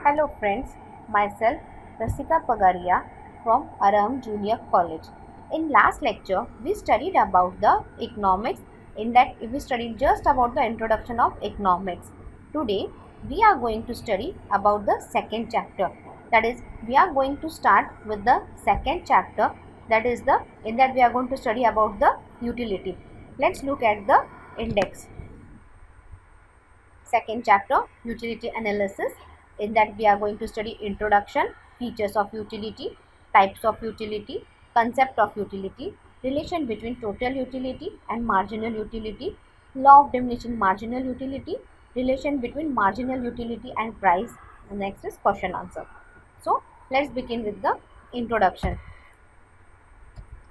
Hello friends, myself Rasika Pagaria from Aram Junior College. In last lecture, we studied about the economics. In that, we studied just about the introduction of economics. Today, we are going to study about the second chapter. That is, we are going to start with the second chapter. That is the in that we are going to study about the utility. Let's look at the index. Second chapter, utility analysis. In that we are going to study introduction, features of utility, types of utility, concept of utility, relation between total utility and marginal utility, law of diminishing marginal utility, relation between marginal utility and price. And next is question answer. So let's begin with the introduction.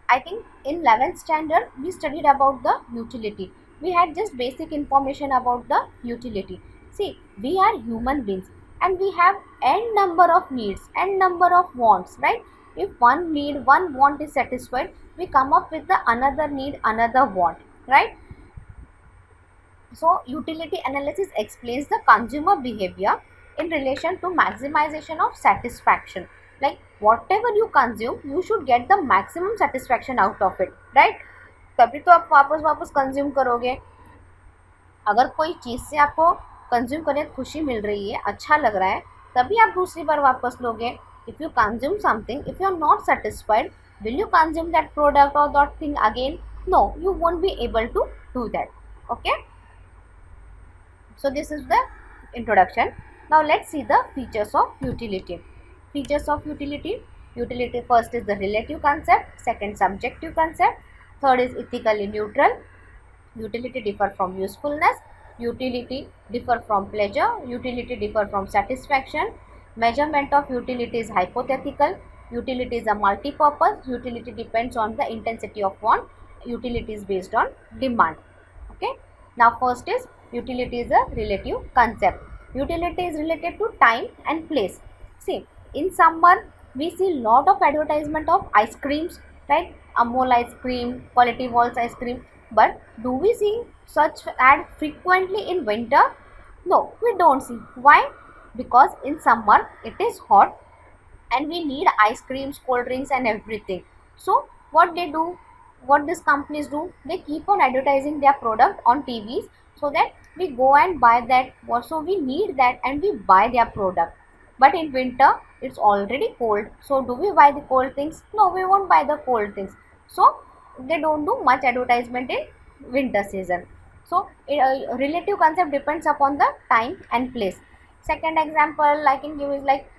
I think in 11th standard we studied about the utility. We had just basic information about the utility. See, we are human beings and we have n number of needs, n number of wants, right? If one need, one want is satisfied, we come up with the another need, another want, right? So, utility analysis explains the consumer behavior in relation to maximization of satisfaction. Like whatever you consume, you should get the maximum satisfaction out of it, right? तभी तो आप वापस वापस consume करोगे. अगर कोई चीज़ से आपको कंज्यूम करने में खुशी मिल रही है, अच्छा लग रहा है, तभी आप दूसरी बार वापस लोगे. If you consume something, if you are not satisfied, will you consume that product और that thing again? No, you won't be able to do that. Okay. So this is the introduction. Now let's see the features of utility. Features of utility. Utility, first is the relative concept, second subjective concept, third is ethically neutral. Utility differ from usefulness. Utility differ from pleasure. Utility differ from satisfaction. Measurement of utility is hypothetical. Utility is a multi-purpose. Utility depends on the intensity of want. Utility is based on demand. Okay. Now first is utility is a relative concept. Utility is related to time and place. See, in summer we see lot of advertisement of ice creams, right? Amol ice cream, Quality Walls ice cream. But do we see such ad frequently in winter? No, we don't see. Why? Because in summer it is hot and we need ice creams, cold drinks and everything. So what they do, what these companies do, they keep on advertising their product on TVs so that we go and buy that. Also we need that and we buy their product. But in winter it's already cold, so do we buy the cold things? No, we won't buy the cold things. So they don't do much advertisement in winter season. So relative concept depends upon the time and place. Second example I can give is like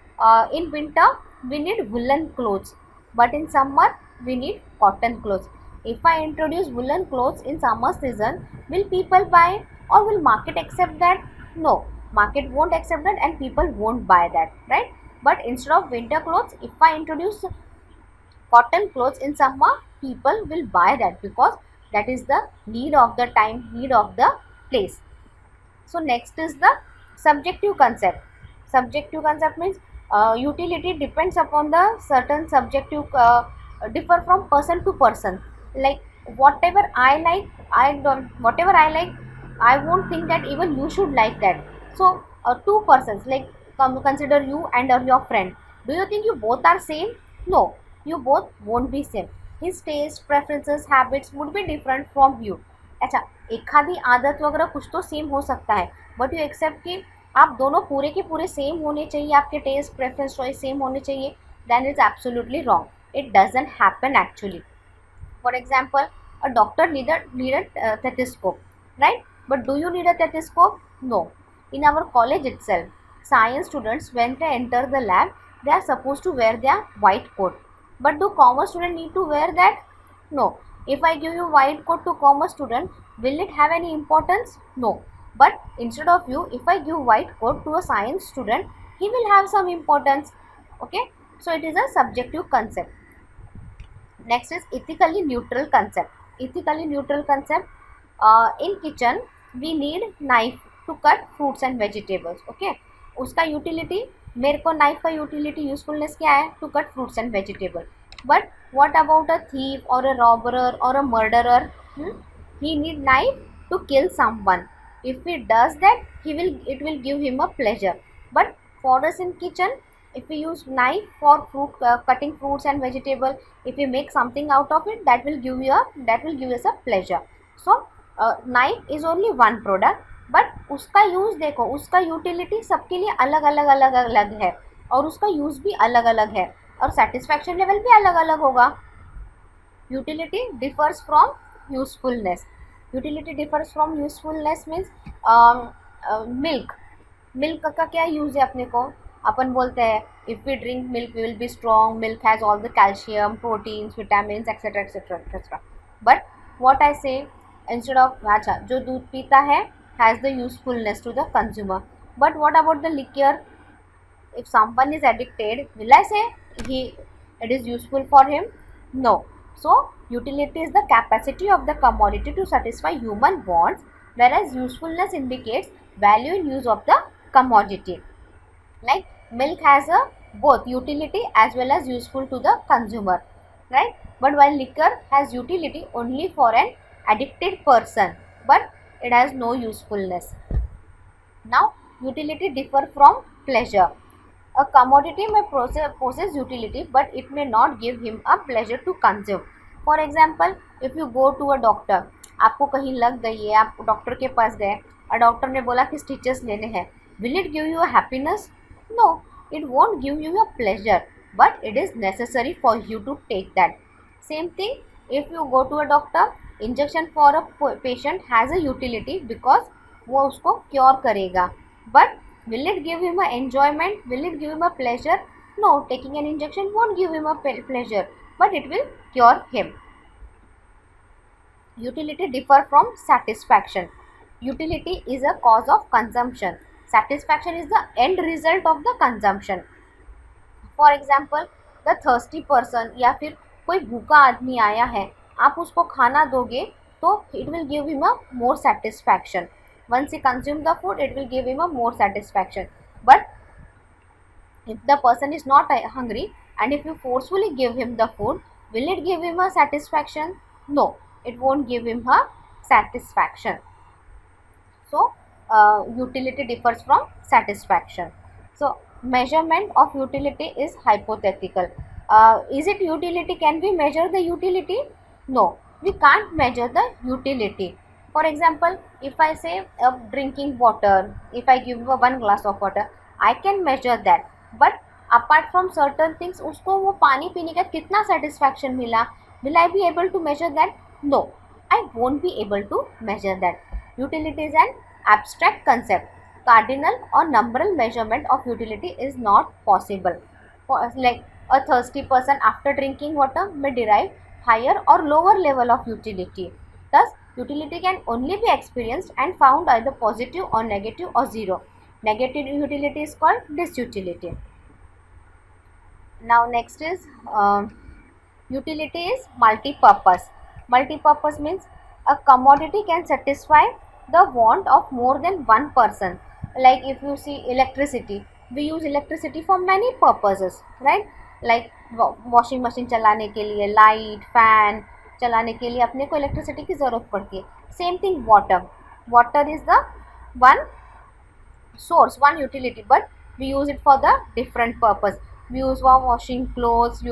in winter we need woolen clothes, but in summer we need cotton clothes. If I introduce woolen clothes in summer season, will people buy or will market accept that? No, market won't accept that and people won't buy that, right? But instead of winter clothes, if I introduce cotton clothes in summer, people will buy that because that is the need of the time, need of the place. So next is the subjective concept. Subjective concept means utility depends upon the certain subjective differ from person to person. Like whatever I like, I don't. Whatever I like, I won't think that even you should like that. So two persons like consider you and your friend. Do you think you both are same? No, you both won't be same. His taste, preferences, habits would be different from you. अच्छा, एखादी आदत वगैरह कुछ तो same हो सकता है, but you accept कि आप दोनों पूरे के पूरे सेम होने चाहिए, आपके टेस्ट प्रेफरेंस चॉइस सेम होने चाहिए, then is absolutely wrong. It doesn't happen actually. For example, a doctor need a stethoscope, right? But do you need a stethoscope? No. In our college itself, science students when they enter the lab, they are supposed to wear their white coat. But do commerce students need to wear that? No. If I give you white coat to commerce student, will it have any importance? No. But instead of you, if I give white coat to a science student, he will have some importance. Okay. So it is a subjective concept. Next is ethically neutral concept. Ethically neutral concept, in kitchen we need knife to cut fruits and vegetables. Okay, उसका utility, मेरे को knife का utility usefulness क्या है? To cut fruits and vegetable. But what about a thief or a robber or a murderer? He need knife to kill someone. If he does that, it will give him a pleasure. But us in kitchen, if we use knife for cutting fruits and vegetable, if we make something out of it, that will give us a pleasure. So knife is only one product, but उसका use देखो, उसका utility सबके लिए अलग अलग अलग अलग है और उसका यूज़ भी अलग अलग है और सेटिस्फैक्शन लेवल भी अलग अलग होगा. Utility differs from usefulness. Utility differs from usefulness means milk का क्या यूज़ है अपने को, अपन बोलते हैं if we drink milk we will be strong, milk has all the calcium, proteins, vitamins etcetera etcetera etcetera. But what I say, instead of, अच्छा जो दूध पीता है has the usefulness to the consumer. But what about the liquor, if someone is addicted, will I say it is useful for him? No. So utility is the capacity of the commodity to satisfy human wants, whereas usefulness indicates value in use of the commodity. Like milk has a both utility as well as useful to the consumer, right? But while liquor has utility only for an addicted person, but it has no usefulness. Now utility differ from pleasure. A commodity may possess utility, but it may not give him a pleasure to consume. For example, if you go to a doctor, आपको कहीं लग गई है, आप doctor के पास गए और doctor ने बोला कि स्टिचेस लेने हैं, will it give you a happiness? No, it won't give you a pleasure, but it is necessary for you to take that. Same thing, if you go to a doctor, injection for a patient has a utility because वो उसको cure करेगा, but will it give him a enjoyment? Will it give him a pleasure? No, taking an injection won't give him a pleasure, but it will cure him. Utility differ from satisfaction. Utility is a cause of consumption. Satisfaction is the end result of the consumption. For example, the thirsty person या फिर कोई भूखा आदमी आया है, आप उसको खाना दोगे तो it will give him a more satisfaction. Once he consumes the food, it will give him a more satisfaction. But if the person is not hungry and if you forcefully give him the food, will it give him a satisfaction? No, it won't give him a satisfaction. So utility differs from satisfaction. So measurement of utility is hypothetical. Is it utility? Can we measure the utility? No, we can't measure the utility. For example, if I say drinking water, if I give you 1 glass of water, I can measure that. But apart from certain things, उसको वो पानी पीने का कितना satisfaction मिला, will I be able to measure that? No, I won't be able to measure that. Utility is an abstract concept. Cardinal or numeral measurement of utility is not possible. Like a thirsty person after drinking water may derive higher or lower level of utility. Thus, utility can only be experienced and found either positive or negative or zero. Negative utility is called disutility. Now next is utility is multi-purpose. Multi-purpose means a commodity can satisfy the want of more than one person. Like if you see electricity, we use electricity for many purposes, right? Like washing machine चलाने के लिए, light, fan चलाने के लिए अपने को electricity की ज़रूरत पड़ती है. Same thing water. Water is the one source, one utility, but we use it for the different purpose. We use for washing clothes, we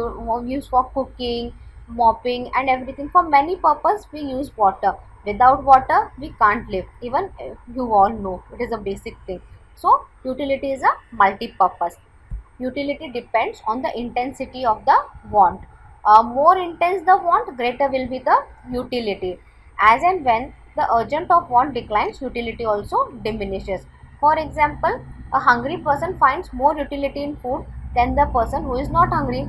use for cooking, mopping and everything. For many purpose we use water. Without water we can't live. Even you all know it is a basic thing. So utility is a multi-purpose. Utility depends on the intensity of the want. More intense the want, greater will be the utility. As and when the urgent of want declines, utility also diminishes. For example, a hungry person finds more utility in food than the person who is not hungry.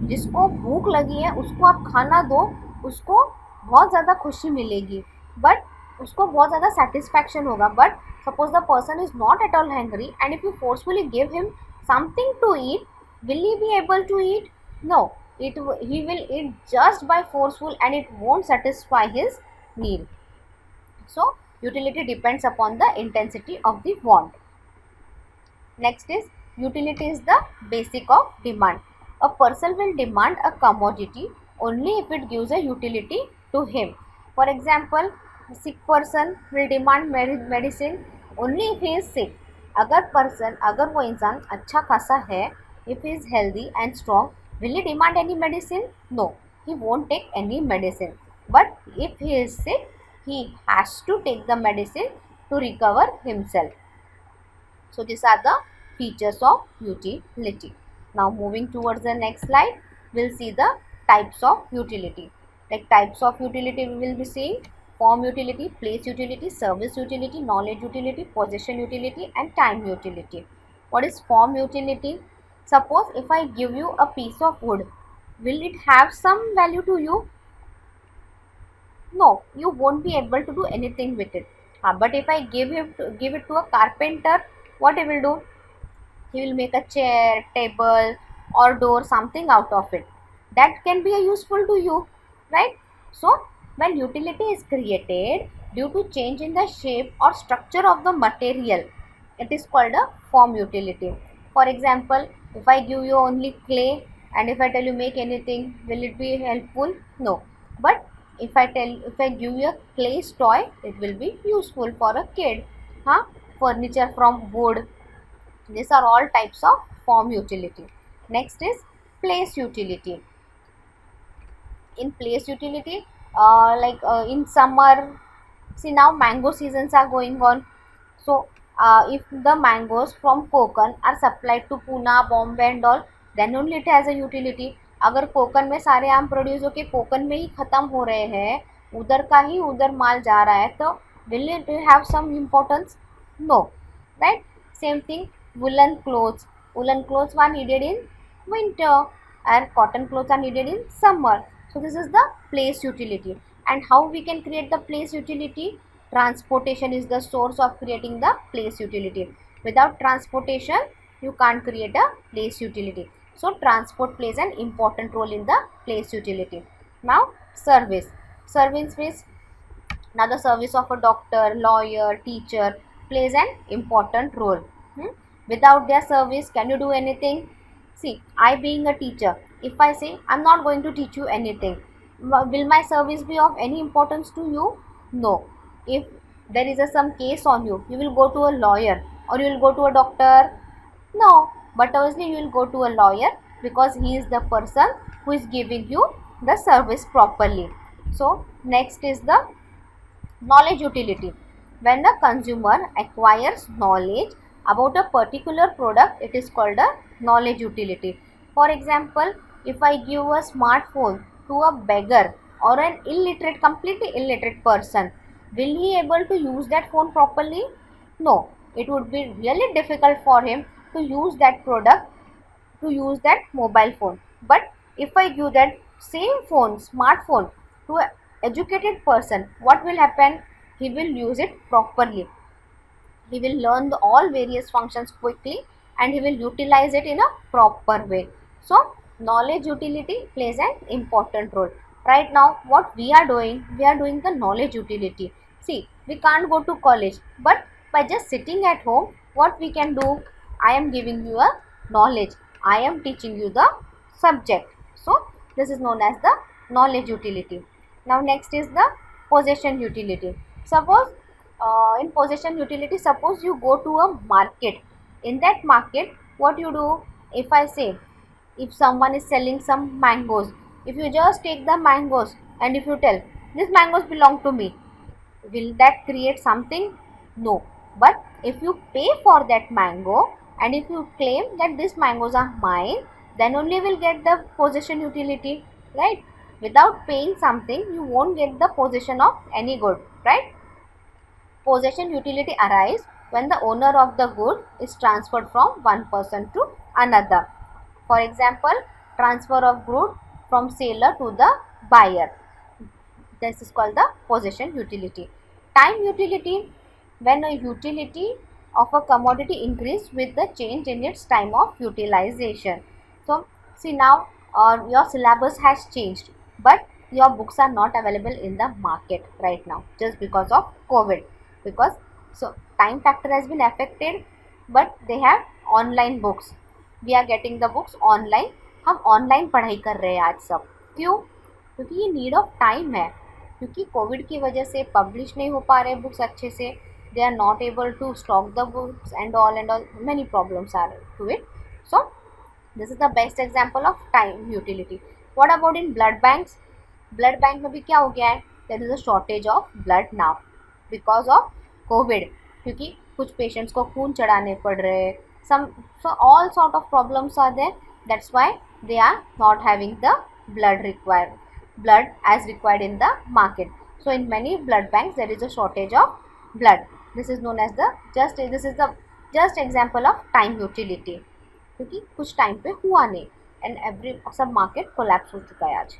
जिसको भूख लगी है उसको आप खाना दो, उसको बहुत ज़्यादा खुशी मिलेगी, बट उसको बहुत ज़्यादा सेटिस्फैक्शन होगा. But suppose the person is not at all hangry and if you forcefully give him something to eat, will he be able to eat? No, he will eat just by forceful and it won't satisfy his need. So utility depends upon the intensity of the want. Next is utility is the basic of demand. A person will demand a commodity only if it gives a utility to him. For example, a sick person will demand medicine only if he is sick. अगर वो इंसान अच्छा खासा है, if he is healthy and strong, will he demand any medicine? No, he won't take any medicine. But if he is sick, he has to take the medicine to recover himself. So these are the features of utility. Now moving towards the next slide, we'll see the types of utility. Like types of utility we will be seeing: form utility, place utility, service utility, knowledge utility, possession utility, and time utility. What is form utility? Suppose if I give you a piece of wood, will it have some value to you? No, you won't be able to do anything with it. But if I give it to a carpenter, what he will do? He will make a chair, table, or door, something out of it. That can be useful to you, right? So when utility is created due to change in the shape or structure of the material, it is called a form utility. For example, if I give you only clay and if I tell you make anything, will it be helpful? No. But if I give you a clay toy, it will be useful for a kid. Huh? Furniture from wood. These are all types of form utility. Next is place utility. In place utility, in summer, see now mango seasons are going on. So if the mangoes from Konkan are supplied to Pune, Bombay and all, then only it has a utility. अगर कोकन में सारे आम produce होके कोकन में ही ख़त्म हो रहे हैं, उधर का ही उधर माल जा रहा है, तो will it have some importance? No, right? Same thing, woolen clothes. Woolen clothes are needed in winter and cotton clothes are needed in summer. So this is the place utility. And how we can create the place utility? Transportation is the source of creating the place utility. Without transportation, you can't create a place utility. So transport plays an important role in the place utility. Now service. Service is now the service of a doctor, lawyer, teacher plays an important role. Without their service, can you do anything? See, I being a teacher, if I say I'm not going to teach you anything, will my service be of any importance to you? No. If there is some case on you, you will go to a lawyer or you will go to a doctor? No. But obviously you will go to a lawyer because he is the person who is giving you the service properly. So next is the knowledge utility. When a consumer acquires knowledge about a particular product, it is called a knowledge utility. For example, if I give a smartphone to a beggar or an illiterate, completely illiterate person, will he able to use that phone properly? No. It would be really difficult for him to use that product, to use that mobile phone. But if I give that same phone, smartphone, to an educated person, what will happen? He will use it properly. He will learn all various functions quickly and he will utilize it in a proper way. So knowledge utility plays an important role. Right now what we are doing the knowledge utility. See, we can't go to college, but by just sitting at home, what we can do? I am giving you a knowledge, I am teaching you the subject. So this is known as the knowledge utility. Now next is the possession utility. Suppose in possession utility, suppose you go to a market. In that market, what you do? If I say, if someone is selling some mangoes, if you just take the mangoes and if you tell these mangoes belong to me, will that create something? No. But if you pay for that mango and if you claim that these mangoes are mine, then only will get the possession utility, right? Without paying something, you won't get the possession of any good, right? Possession utility arises when the owner of the good is transferred from one person to another. For example, transfer of good from seller to the buyer. This is called the possession utility. Time utility, when a utility of a commodity increase with the change in its time of utilization. So see now your syllabus has changed, but your books are not available in the market right now just because of COVID. Because so time factor has been affected, but they have online books. We are getting the books online. हम online पढ़ाई कर रहे हैं आज सब. क्यों? क्योंकि ये नीड ऑफ टाइम है. क्योंकि कोविड की वजह से पब्लिश नहीं हो पा रहे बुक्स अच्छे से, they are not able to stock the books and all, many problems are to it. So this is the best example of time utility. What about in blood banks? Blood bank में भी क्या हो गया है? There is a shortage of blood now because of COVID, क्योंकि कुछ patients को खून चढ़ाने पड़ रहे हैं. Some, so all sort of problems are there. That's why they are not having the blood as required in the market. So in many blood banks there is a shortage of blood. This is known as the just example of time utility, क्योंकि कुछ time पे हुआ नहीं and every सब market collapse हो चुका है आज.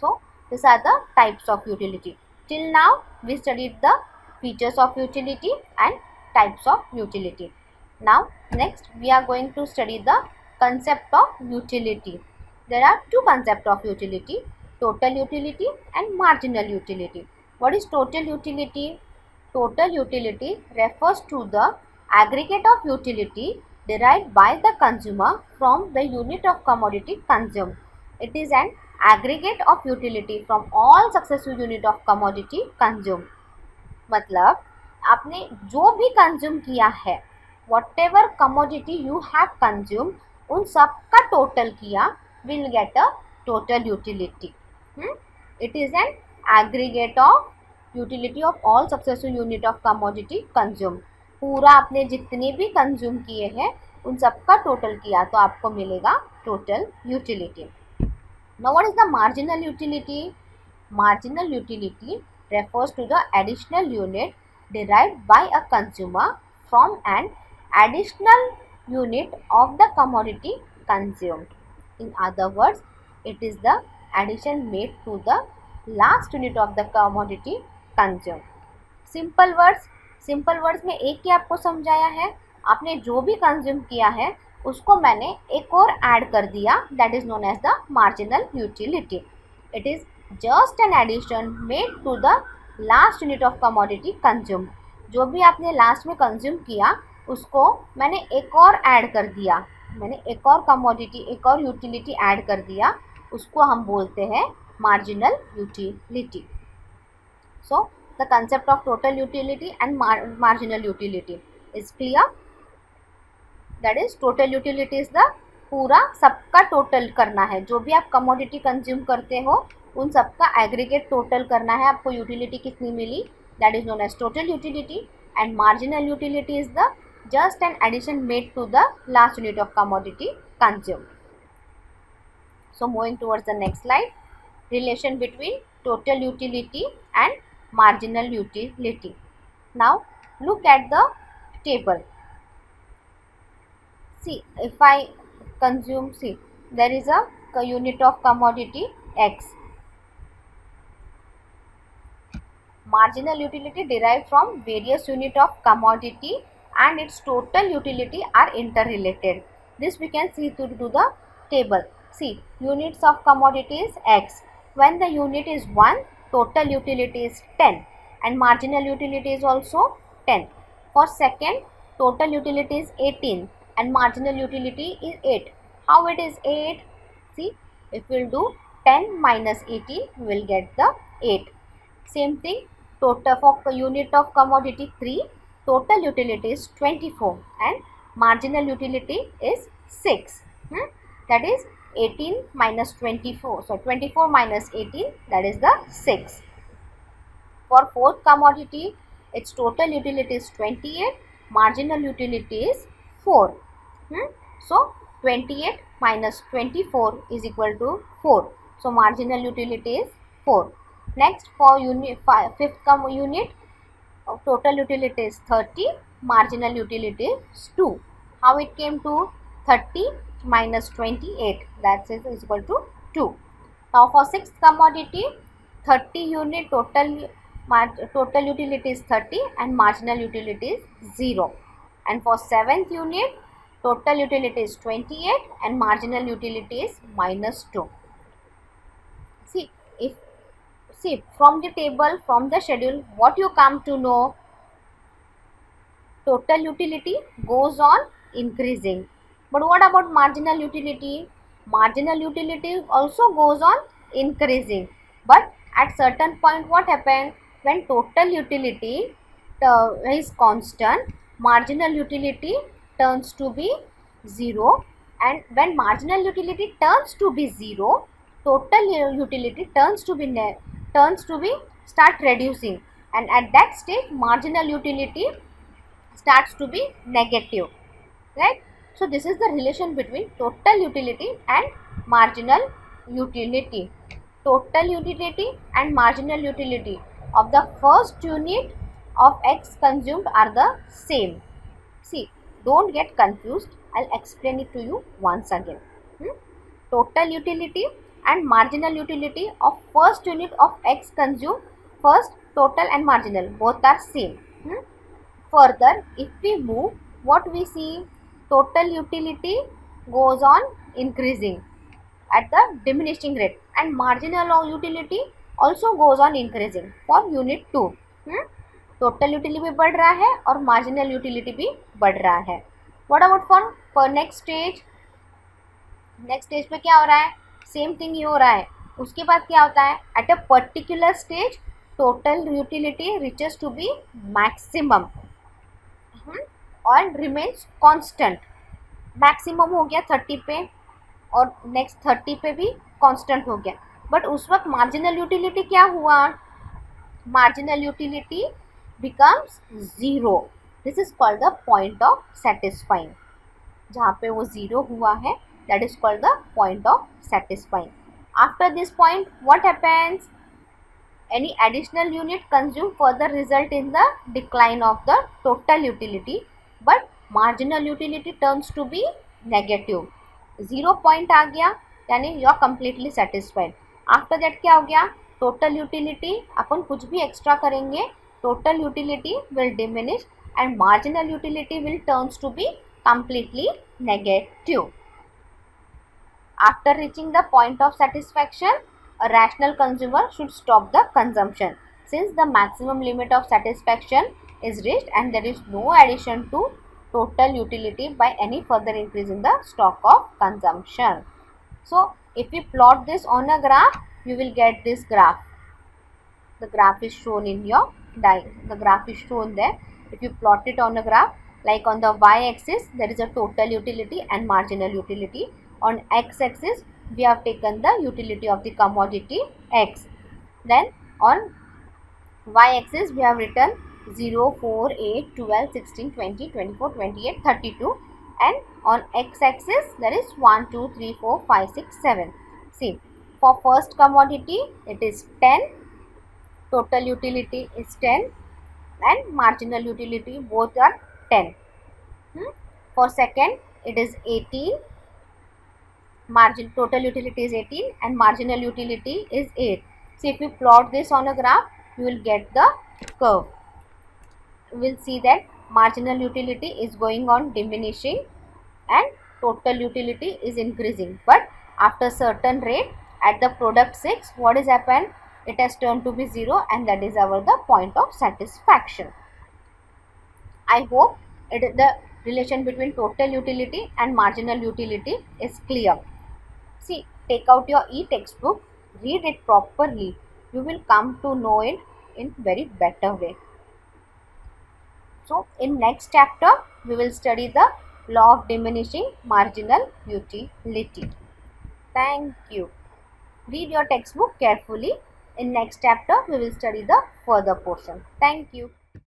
So these are the types of utility. Till now we studied the features of utility and types of utility. Now next we are going to study the concept of utility. There are two concepts of utility: total utility and marginal utility. What is total utility? Total utility refers to the aggregate of utility derived by the consumer from the unit of commodity consumed. It is an aggregate of utility from all successive unit of commodity consumed. मतलब आपने जो भी consume किया है, whatever commodity you have consumed, उन सब का total किया, will get a total utility. It is an aggregate of utility of all successive unit of commodity consumed. पूरा आपने जितने भी कंज्यूम किए हैं उन सब का टोटल किया तो आपको मिलेगा total utility. Now what is the marginal utility? Marginal utility refers to the additional unit derived by a consumer from an additional unit of the commodity consumed. In other words, it is the addition made to the last unit of the commodity consumed. Simple words में एक ही आपको समझाया है. आपने जो भी consume किया है उसको मैंने एक और ऐड कर दिया, that is known as the marginal utility. It is just an addition made to the last unit of commodity consume. जो भी आपने लास्ट में कंज्यूम किया उसको मैंने एक और ऐड कर दिया, मैंने एक और कमोडिटी, एक और यूटिलिटी ऐड कर दिया, उसको हम बोलते हैं marginal utility. So the concept of total utility and marginal utility is clear. That is total utility is the पूरा सबका टोटल करना है. जो भी आप कमोडिटी कंज्यूम करते हो उन सबका एग्रीगेट टोटल करना है, आपको यूटिलिटी कितनी मिली, that is known as total utility. And marginal utility is the just an addition made to the last unit of commodity consumed. So moving towards the next slide, relation between total utility and marginal utility. Now look at the table. See, if I consume, see, there is a unit of commodity X. Marginal utility derived from various unit of commodity and its total utility are interrelated. This we can see through the table. See, units of commodity is X. When the unit is 1, total utility is 10 and marginal utility is also 10. For second, total utility is 18 and marginal utility is 8. How it is 8? See, if we will do 10 minus 18, we will get the 8. Same thing, total for unit of commodity 3, total utility is 24 and marginal utility is 6. That is 18 minus 24. So 24 minus 18, that is the 6. For fourth commodity, its total utility is 28, marginal utility is 4. So 28 minus 24 is equal to 4. So marginal utility is 4. Next, for fifth unit, total utility is 30, marginal utility is 2. How it came to 30 minus 28, that is equal to 2. Now for sixth commodity, 30 unit total utility is 30 and marginal utility is 0. And for seventh unit, total utility is 28 and marginal utility is minus 2. See, from the table, from the schedule, what you come to know, total utility goes on increasing. But what about marginal utility? Marginal utility also goes on increasing. But at certain point, what happens? When total utility is constant, marginal utility turns to be 0, and when marginal utility turns to be 0, total utility turns to be start reducing, and at that stage marginal utility starts to be negative, right? So this is the relation between total utility and marginal utility. Total utility and marginal utility of the first unit of X consumed are the same. See, don't get confused. I'll explain it to you once again. Total utility and marginal utility of first unit of X consumed, first total and marginal both are same. Further, if we move, what we see, total utility goes on increasing at the diminishing rate, and marginal utility also goes on increasing for unit 2. Total utility भी बढ़ रहा है और marginal utility भी बढ़ रहा है. What about for next stage? Next stage पे क्या हो रहा है? सेम थिंग ही हो रहा है. उसके बाद क्या होता है? At a particular stage total utility reaches to be maximum और रिमेन्स कांस्टेंट. मैक्सिमम हो गया 30 पे और नेक्स्ट 30 पे भी कांस्टेंट हो गया. बट उस वक्त मार्जिनल यूटिलिटी क्या हुआ? Marginal utility becomes 0. This is called the point of satisfying. जहाँ पे वो 0 हुआ है, that is called the point of satisfying. After this point what happens? Any additional unit consumed further result in the decline of the total utility, but marginal utility turns to be negative. 0 point आ गया यानी you are completely satisfied. After that क्या हो गया? Total utility अपन कुछ भी extra करेंगे, total utility will diminish and marginal utility will turns to be completely negative. After reaching the point of satisfaction, a rational consumer should stop the consumption since the maximum limit of satisfaction is reached and there is no addition to total utility by any further increase in the stock of consumption. So if we plot this on a graph, you will get this graph. The graph is shown in your diagram. The graph is shown there. If you plot it on a graph, like on the y-axis there is a total utility and marginal utility. On x-axis we have taken the utility of the commodity X. Then on y-axis we have written 0, 4, 8, 12, 16, 20, 24, 28, 32, and on x-axis there is 1, 2, 3, 4, 5, 6, 7. See, for first commodity it is 10, total utility is 10 and marginal utility both are 10. For second it is 18, total utility is 18 and marginal utility is 8. So if you plot this on a graph, you will get the curve. You will see that marginal utility is going on diminishing and total utility is increasing. But after certain rate, at the product 6, what has happened? It has turned to be 0 and that is the point of satisfaction. I hope the relation between total utility and marginal utility is clear. See, take out your e-textbook, read it properly. You will come to know it in very better way. So, in next chapter, we will study the law of diminishing marginal utility. Thank you. Read your textbook carefully. In next chapter, we will study the further portion. Thank you.